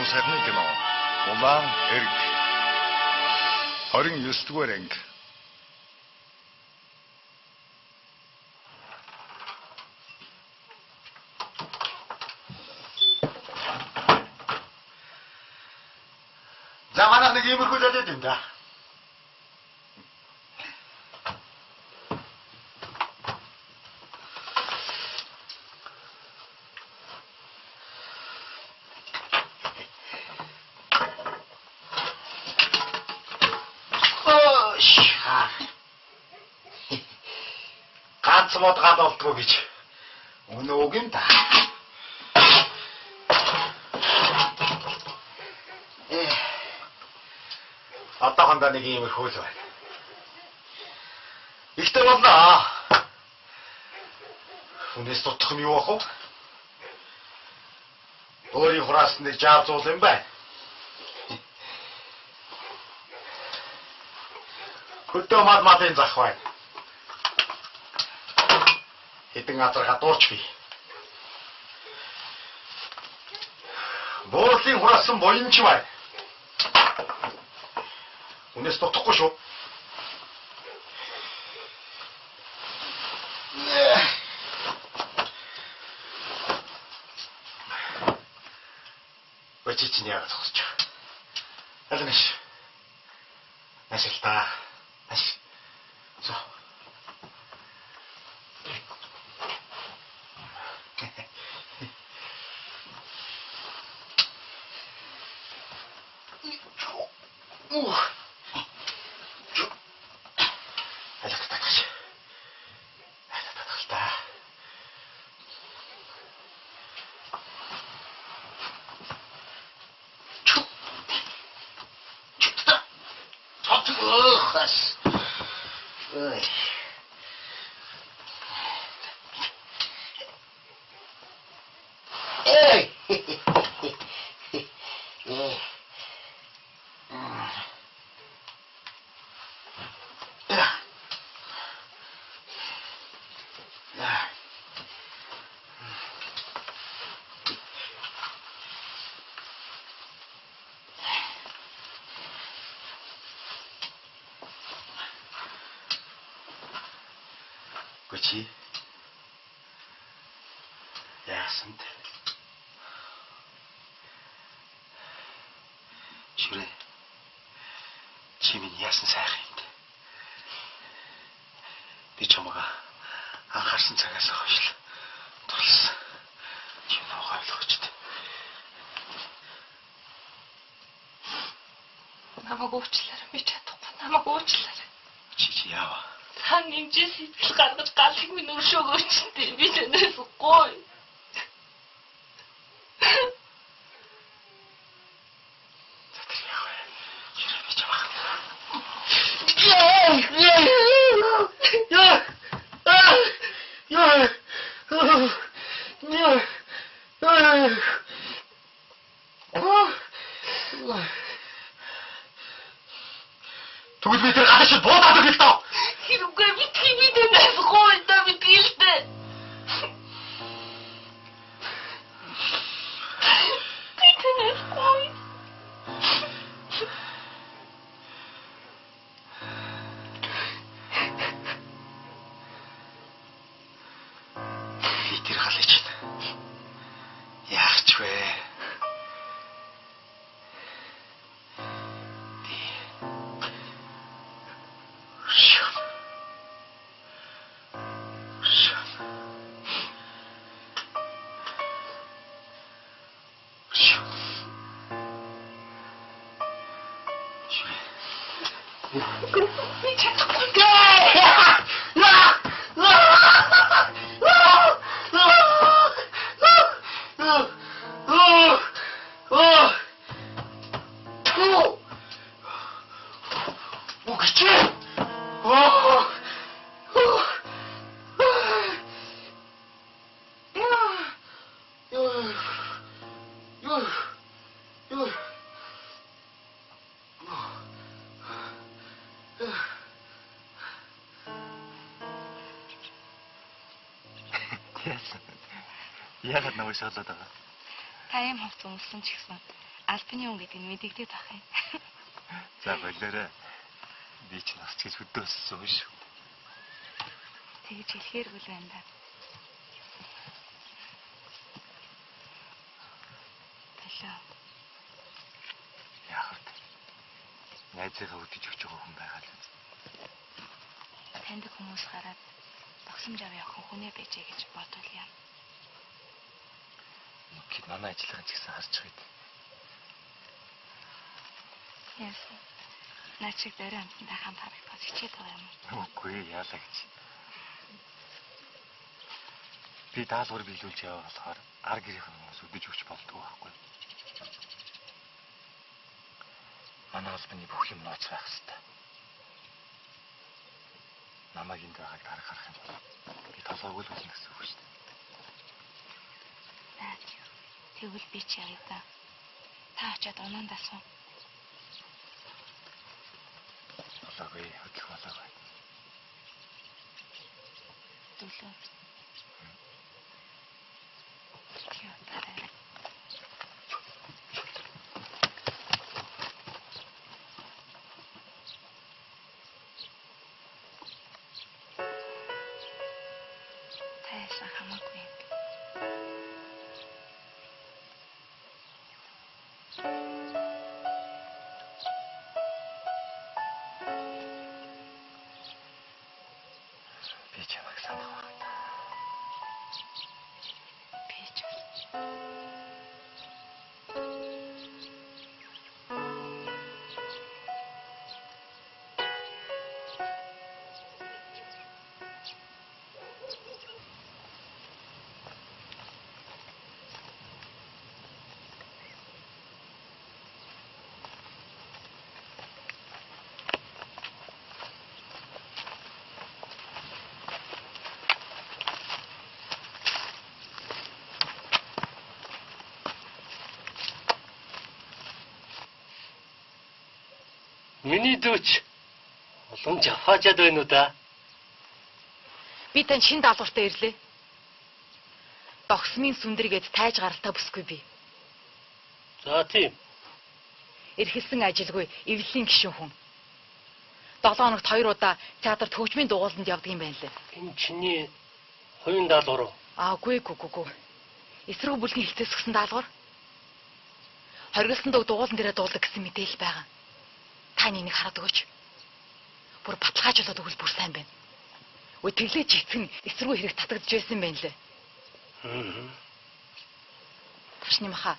Олон сайхны кино. Улаан эрг. 29 дугаар анги. За манайх нэг иймэрхүү л хэлээд юм да. Ганц мод гад болдгоо гэж өнөө үг юм да. Одоохондоо нэг иймэрхүү л байна. Ихтэй боллоо. Хүнээс тутах юм юу ах вэ? Өөрийн хураас нэг жаав зуул юм байна. Хөдөө мадын зах байна. Хэдэн газар гадуурч бий. Буурлын хураасан буянч байна. Хүнээс тутахгүй шүү. Өчигч яагаад зогсож байгаа. Алинаш. Насилтаа. Аш. Зо. Гүчи. Яасан те. Шүрэ. Чи минь яасан сайхан юм те. Би чамайг анхаарсан цагаас хойш л тулсан. Чи нуугаа ойлгооч те. Намайг уучлаарай. Би чадахгүй. Намайг уучлаарай. Чи яава? Хан нэмжээс итгэл гаргаж галыг минь өршөөгөөчтэй. Би танаас гой. Тэгвэл би тэр гадагш буудаад өгөх тоо. Хэрвээ би танаас гой та битгэлтэй. Танаас гой. Тэр халаач. Яах ч вэ? Яагаад намайг шоолоод байгаа? Та юм хавц өмсөн ч гэсэн албаны хүн гэдэг нь мэдэгдээд байх юм. За болоорой. Би ч нас гэж хөдөөссөн шүү. Тэгж хэлэхээргүй л байна да. Төлөө. Яах вэ? Найзыгаа үдэж өгч байгаа хүн байгаа л. Таньдаг хүмүүс гараад тогсомж аваа явах хүнээ байжээ гэж бодвол яа. Гэт манай ажиллагаан ч гэсэн харж байгаа юм. Яасан. Начиг дээр амтнаа хамт харагдаж хичээд байгаа юм. Үгүй яалаа гэж. Би даалгавар биелүүлж яваа болохоор ар гэрийн хүмүүс үдэж өгч болдгоо байхгүй. Манай албаны бүх юм нууц байх хэвээр. Намайг энд байгааг дарах харах юм бол би толгойг л үлнэ гэсэн үг шүү дээ. Наач. Тэгвэл би ч явъя да. Та очиад унаандаа суу. Болоогүй, хөдлөх болоогүй. Төлөө. Яа, тарай. Тайсан хамаагүй. Би чамайг санах байна. Би ч. Миний дүүч уламж аваачаад байна уу да? Би тань шинэ даалгавартай ирлээ. Догсмын сүндэргээд тайж гаралтай бүсгүй би. За тийм. Эрхэлсэн ажилгүй эвлэлийн гишүүн хүн. 7 хоногт 2 удаа театрт хөгжмийн дугууланд явдаг юм байна лээ. Энэ чиний хоёрын даалгавар уу? Гү. Эсрэг бүлгийн хилцээс өгсөн даалгавар. Хоригдсан дог дугуулан дээрээ дуулдаг гэсэн мэдээлэл байгаа. Та энийг хараад өгөөч. Бүр баталгаажуулаад өгвөл бүр сайн байна. Өө тэглэж ичгэн эсрэгүү хэрэг татагдж байсан байна лээ. Тушны маха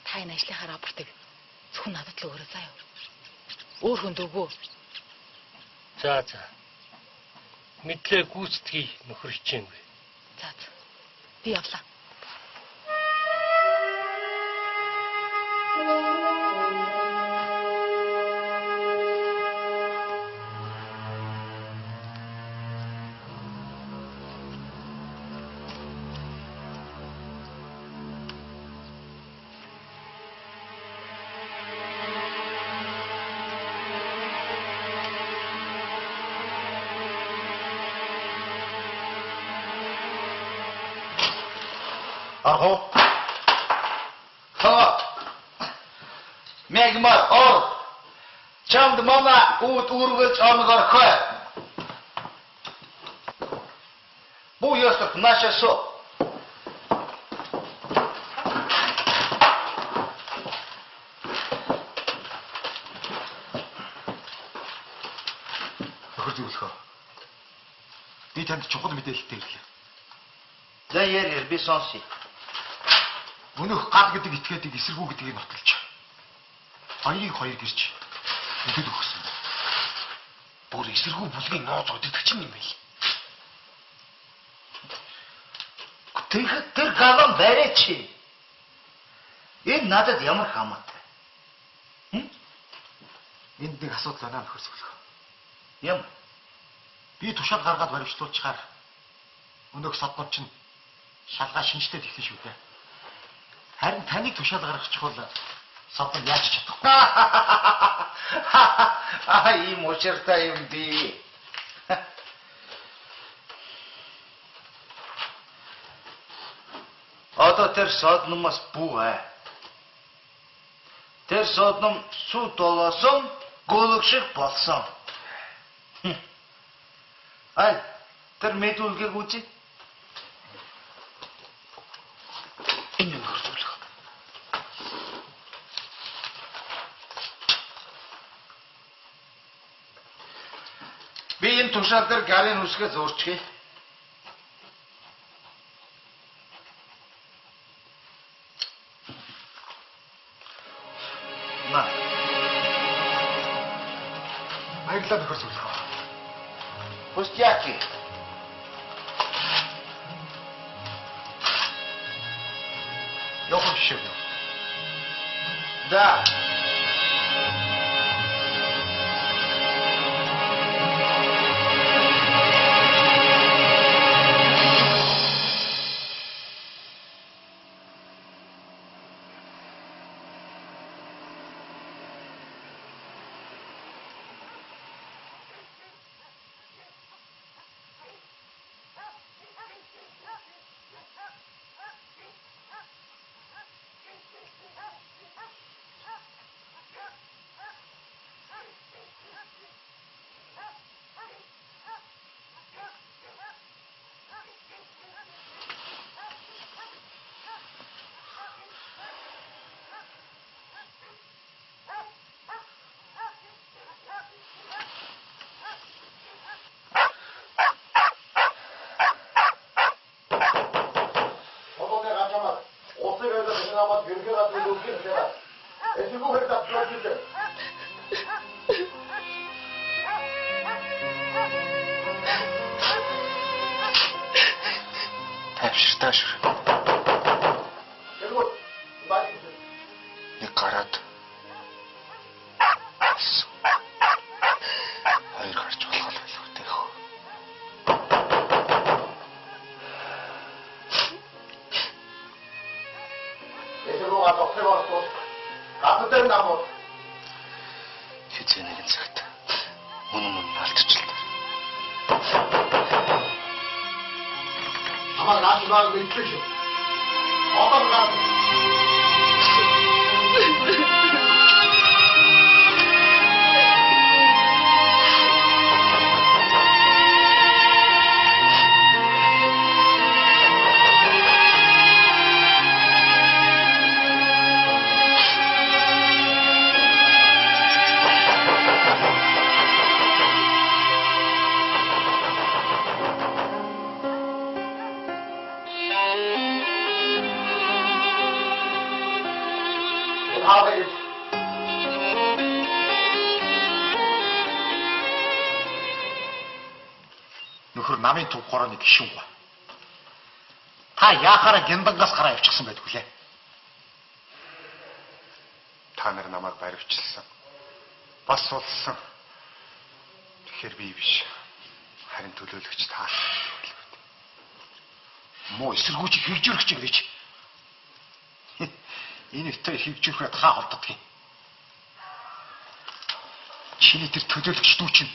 та энэ ажлынхаа рапортыг зөвхөн надад л өгөрөө заяа. Өөр хүнд өгөө. За. Мэдлээ гүйцэтгэе нөхөр хичээнгүй. За. Би явлаа. Арго. Мегмар ор. Чамд мама ут ургаж амгаар хай. Бу ёстой наша со. Нөхөр зөвлөхөө. Би танд чухал мэдээлэлтэй ирлээ. За яар би сонсъё. Өнөөх гал гэдэг этгээдийг эсэргүү гэдгийг нотолж. Хоёрыг хоёр гэрч өдөд өгсөн. Бүр эсэргүү бүлгийн нууц удирдагч юм байл. Тэр галан барайч. Энэ надад ямар хамаатай. Энд нэг асуудал байна нөхөр зөвлөхөө. Юм. Би тушаал гаргаад баримтлуулчихаар өнөөх соднууд чинь шалгаа шинжтэй тэгсэн шүү дээ. Харин таныг тушаал гаргачих бол содон яаж чадахгүй. Ийм учиртай юм би. Одоо тэр содномос бүү. Тэр содном сүд болоосон гүйлэг шиг болсон. Ай, тэр мэдүүлгийг үзье. Энэ нь хөрвүүлэх. Би энэ тушаал дээр гарын үсгээ зурчихъя. На. Баярлалаа нөхөр сүлхөө. Пустяки. Явах шив. Да. Тайвшир. Нэг гараад. Хоёр гарч болох байлгүй тээх. Эсрүүгээ тогтмол болов. Гадтай намууд. Хизээ нэгэн цагт үнэн алдчихлаа. Намайг наашгаа мэдчих шүү. Одоо гад. Нөхөр намын төв хорооны гишүүн ба. Та яахаараа гиндангаас гараа явчихсан байдг үлээ. Та нар намайг баривчлсан. Бас сулсан. Тэгэхээр би биш. Харин төлөөлөгч та. Муу эсэргүүч хөвжөрөгч гэж. Энэ өтөө хөвжөрөхөд хаа холддог юм. Чиний тэр төлөөлөгч дүү чинь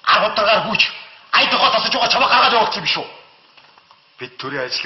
10 удаагаар хүүч айдгаа тасаж байгаа чамаа гаргаж явуулсан юм шүү. Бид төрийн ажил